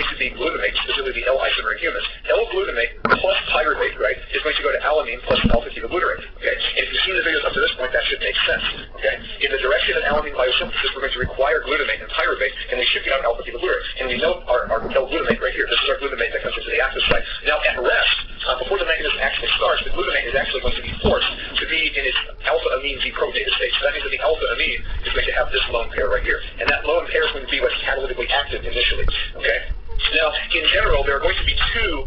to be glutamate, specifically the L-isomer in humans. L-glutamate plus pyruvate, right, is going to go to alanine plus alpha-ketoglutarate, okay? And if you've seen the videos up to this point, that should make sense, okay? In the direction of alanine biosynthesis, we're going to require glutamate and pyruvate, and we should get out alpha-ketoglutarate. And we know our L-glutamate right here. This is our glutamate that comes into the active site. Now, at rest, before the mechanism actually starts, the glutamate is actually going to be forced to be in its alpha-amine deprotonated state. So that means that the alpha-amine is going to have this lone pair right here. And that lone pair is going to be what's catalytically active initially, okay? Now, in general, there are going to be two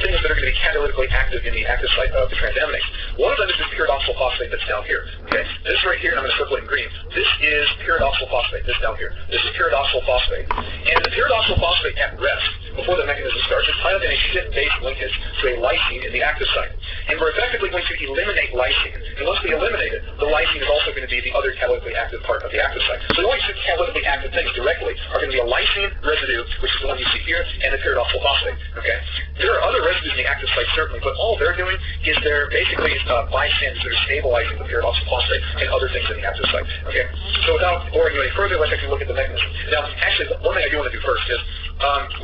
things that are going to be catalytically active in the active site of the transaminase. One of them is this pyridoxal phosphate that's down here. Okay, this right here, and I'm going to circle it in green. This is pyridoxal phosphate. This down here. This is pyridoxal phosphate. And the pyridoxal phosphate at rest, before the mechanism starts, is tied up in a shift-based linkage to a lysine in the active site. And we're effectively going to eliminate lysine. And once we eliminate it, the lysine is also going to be the other catalytically active part of the active site. So the only two catalytically active things directly are going to be a lysine residue, which is the one you see here, and the pyridoxal phosphate. Okay, there are other residues in the active site certainly, but all they're doing is they're basically bystanders that are stabilizing the pyridoxal phosphate and other things in the active site. Okay, so without boring you any further, let's actually look at the mechanism. Now, actually, one thing I do want to do first is,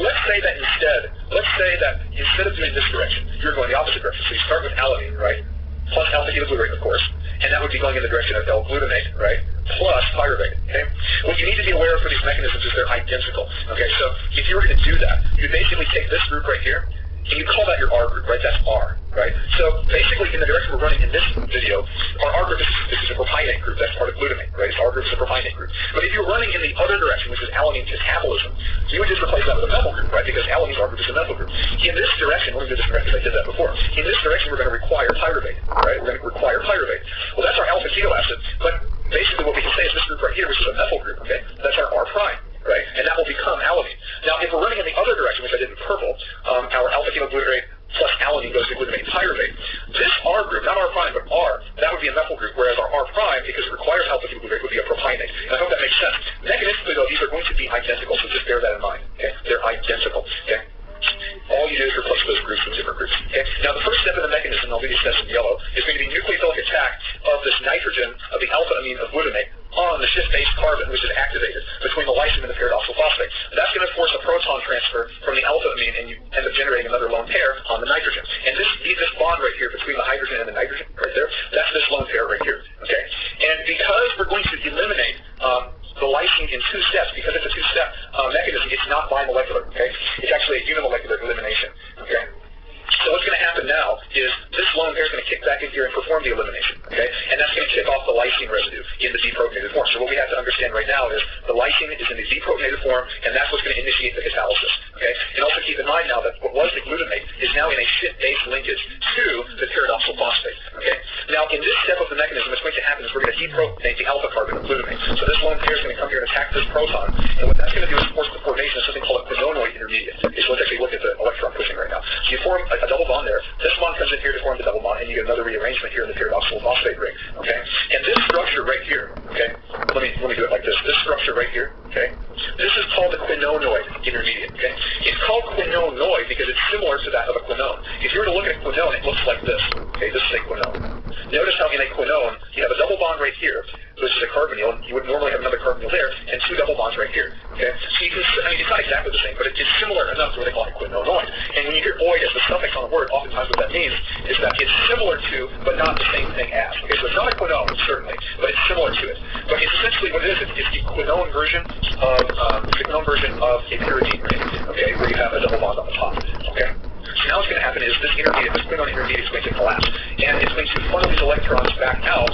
let's say that instead of doing this direction, you're going the opposite direction. So you start with alanine, right, plus alpha-ketoglutarate, of course, and that would be going in the direction of L-glutamate, right, plus pyruvate, okay? What you need to be aware of for these mechanisms is they're identical, okay? So if you were going to do that, you basically take this group right here, and you call that your R group, right? That's R, right? So basically, in the direction we're running in this video, our R group is a propionate group. That's part of glutamate, right? So R group is a propionate group. But if you're running in the other direction, which is alanine catabolism, you would just replace that with a methyl group, right? Because alanine's R group is a methyl group. In this direction, let me do this correctly, I did that before. In this direction, we're going to require pyruvate, right? We're going to require pyruvate. Well, that's our alpha-keto acid, but basically what we can say is this group right here, which is a methyl group, okay? That's our R prime. Right, and that will become alanine. Now, if we're running in the other direction, which I did in purple, our alpha-ketoglutarate plus alanine goes to glutamate and pyruvate. This R group, not R prime, but R, that would be a methyl group, whereas our R prime, because it requires alpha-ketoglutarate, would be a propionate. And I hope that makes sense. Mechanistically, though, these are going to be identical, so just bear that in mind. Okay, they're identical. Okay. All you do is replace those groups with different groups. Okay? Now, the first step in the mechanism, I'll do these steps in yellow, is going to be nucleophilic attack of this nitrogen of the alpha-amine of glutamate on the shift-based carbon, which is activated between the lysine and the pyridoxal phosphate. That's going to force a proton transfer from the alpha-amine, and you end up generating another lone pair on the nitrogen. And this bond right here between the hydrogen and the nitrogen, right there, that's this lone pair right here. Okay? And because we're going to eliminate the lysine in two steps, because it's a two-step mechanism, it's not bimolecular, okay? It's actually a unimolecular elimination, okay? So what's going to happen now is this lone pair is going to kick back in here and perform the elimination, okay? And that's going to kick off the lysine residue in the deprotonated form. So what we have to understand right now is the lysine is in the deprotonated form, and that's what's going to initiate the catalysis, okay? And also keep in mind now that what was the glutamate is now in a shift-based linkage to the pyridoxal phosphate, okay? Now, in this step of the mechanism, what's going to happen is we're going to deprotonate the alpha carbon of glutamate. So this lone pair is going to come here and attack this proton, and what that's going to do is force the formation of something called a quinonoid intermediate. Okay, so let's actually look at the electron pushing right now. So you form a double bond there. This bond comes in here to form the double bond, and you get another rearrangement here in the pyridoxal phosphate ring, okay? And this structure right here, okay, let me do it like this. This structure right here, okay, this is called the quinonoid intermediate, okay? It's called quinonoid because it's similar to that of a quinone. If you were to look at a quinone, it looks like this, okay? This is a quinone. Notice how in a quinone, you have a double bond right here, which is a carbonyl. You would normally have another carbonyl there, and two double bonds right here, okay? So you can, I mean, it's not exactly the same, but it's similar enough to what they call a quinonoid. And when you hear oid as the suffix on the word, oftentimes what that means is that it's similar to, but not the same thing as. Okay, so it's not a quinone, certainly, but it's similar to it. But it's essentially what it is. It's the quinone version of a pyridine ring, okay, where you have a double bond on the top, okay? So now what's going to happen is this quinone intermediate is going to collapse, and it's going to funnel these electrons back out,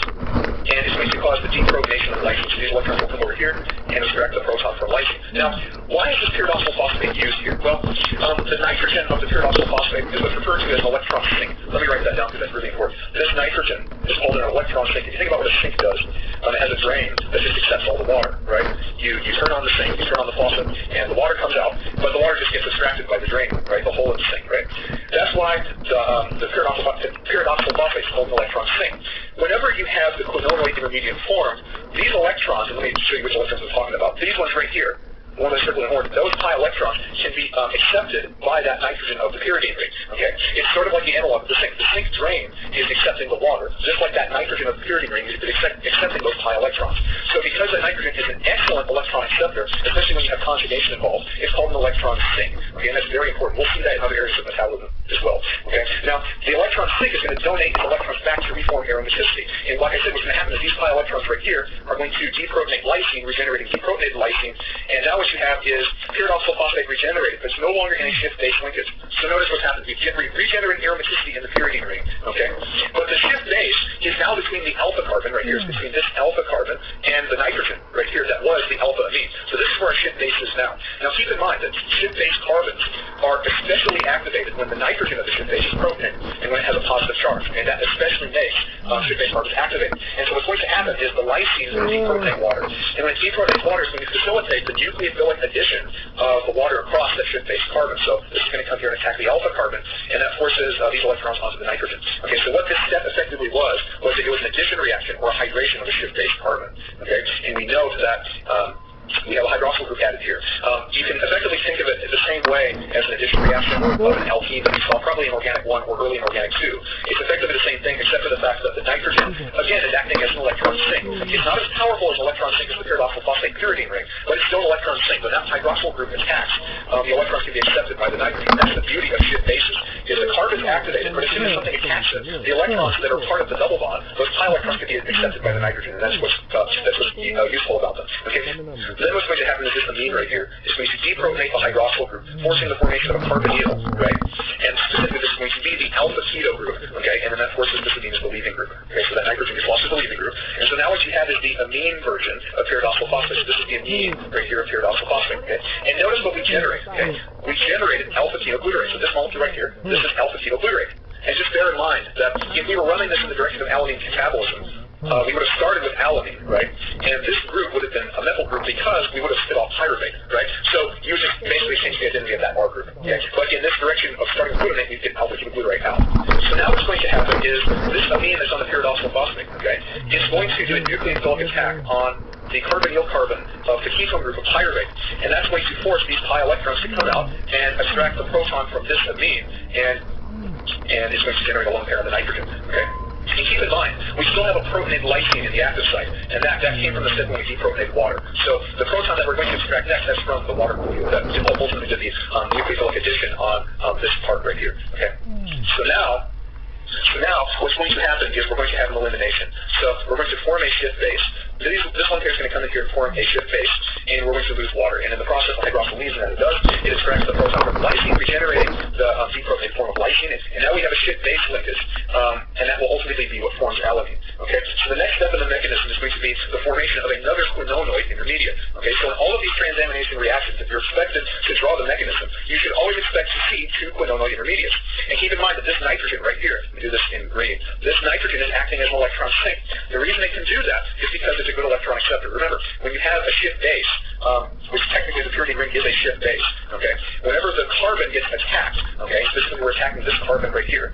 and it's going to cause the deprotonation of lysine. So these electrons will come over here and extract the proton from lysine. Now, why is this pyridoxal phosphate used here? Well, the nitrogen of the pyridoxal phosphate is what's referred to as an electron sink. Let me write that down because that's really important. This nitrogen is called an electron sink. If you think about what a sink does, it has a drain that just accepts all the water, right? You turn on the sink, you turn on the faucet, and the water comes out, but the water just gets extracted by the drain, right? The hole in the sink, right? That's why the pyridoxal phosphate is called an electron sink. Whenever you have the quinonoid intermediate formed, these electrons, and let me show you which electrons I'm talking about, these ones right here, the one that's circled in orange, those pi electrons can be accepted by that nitrogen of the pyridine ring, okay? It's sort of like the analog of the sink. The sink drain is accepting the water, just like that nitrogen of the pyridine ring is accepting those pi electrons. So because that nitrogen is an excellent electron acceptor, especially when you have conjugation involved, it's called an electron electron sink. Okay, and that's very important. We'll see that in other areas of metabolism as well. Okay, now the electron sink is going to donate its electrons back to reform aromaticity. And like I said, what's going to happen is these pi electrons right here are going to deprotonate lysine, regenerating deprotonated lysine. And now what you have is pyridoxal phosphate regenerated, but it's no longer in a shift-base linkage. So notice what's happened. We've regenerated aromaticity in the pyridine ring. Okay, but the shift base is now between the alpha carbon right here, between this alpha carbon and the nitrogen right here that was the alpha amine. So this is where our shift base is now. Now keep in mind that shift-base carbons are especially activated when the nitrogen of the shift base is protonate and when it has a positive charge, and that especially makes shift-base carbons activated. And so what's going to happen is the lysine is going to deprotonate water, and when it deprotonates water, it's going to facilitate the nucleophilic addition of the water across that shift-base carbon. So this is going to come here and attack the alpha carbon, and that forces these electrons onto the nitrogen. Okay, so what this step effectively was that it was an addition reaction or a hydration of a shift-base carbon. Okay, and we know that we have a hydroxyl group added here. You can effectively think of it the same way as an addition reaction of an alkene that we saw probably in organic 1 or early in organic 2. It's effectively the same thing except for the fact that the nitrogen, again, is acting as an electron sink. It's not as powerful as an electron sink as the pyridoxal phosphate pyridine ring, but it's still an electron sink. When that hydroxyl group attacks, the electrons can be accepted by the nitrogen. That's the beauty of shift bases, is the carbon's activated, but as soon as something attaches it, the electrons that are part of the double bond, those pi electrons can be accepted by the nitrogen, and that's what's useful about them. Okay? Then what's going to happen is this amine right here is going to deprotonate the hydroxyl group, forcing the formation of a carbonyl, right? And specifically, this is going to be the alpha keto group, okay? And then that forces this amine as the leaving group, okay? So that nitrogen gets lost as the leaving group. And so now what you have is the amine version of pyridoxal phosphate. So this is the amine right here of pyridoxal phosphate, okay? And notice what we generate, okay? We generated alpha ketoglutarate. So this molecule right here, this is alpha ketoglutarate. And just bear in mind that if we were running this in the direction of alanine catabolism, we would have started with alanine, right? And this group would have been a methyl group because we would have spit off pyruvate, right? So you would just basically change the identity of that R group. Okay? But in this direction of starting with glutamate, we get alpha ketoglutarate out. So now what's going to happen is this amine that's on the pyridoxal phosphate, okay, is going to do a nucleophilic attack on the carbonyl carbon of the ketone group of pyruvate, and that's going to force these pi electrons to come out and extract the proton from this amine, and it's going to generate a lone pair of the nitrogen, okay? And keep in mind, we still have a protonated lysine in the active site, and that came from the step when we deprotonated water. So the proton that we're going to extract next, that's from the water molecule that ultimately did the nucleophilic addition on this part right here. Okay. So now what's going to happen is we're going to have an elimination. So we're going to form a shift base. This one here is going to come in here and form a shift base, and we're going to lose water. And in the process, the hydroxyl leaves, and as it does, it extracts the proton from lysine, regenerating the deprotonated form of lysine. And now we have a shift base linkage, and that will ultimately be what forms alanine. Okay, so the next step in the mechanism is going to be the formation of another quinonoid intermediate. Okay, so in all of these transamination reactions, if you're expected to draw the mechanism, you should always expect to see two quinonoid intermediates. And keep in mind that this nitrogen right here, let me do this in green, this nitrogen is acting as an electron sink. The reason it can do that is because it's a good electron acceptor. Remember, when you have a shift base, which technically the pyridine ring is a shift base, okay, whenever the carbon gets attacked, okay, this is when we're attacking this carbon right here,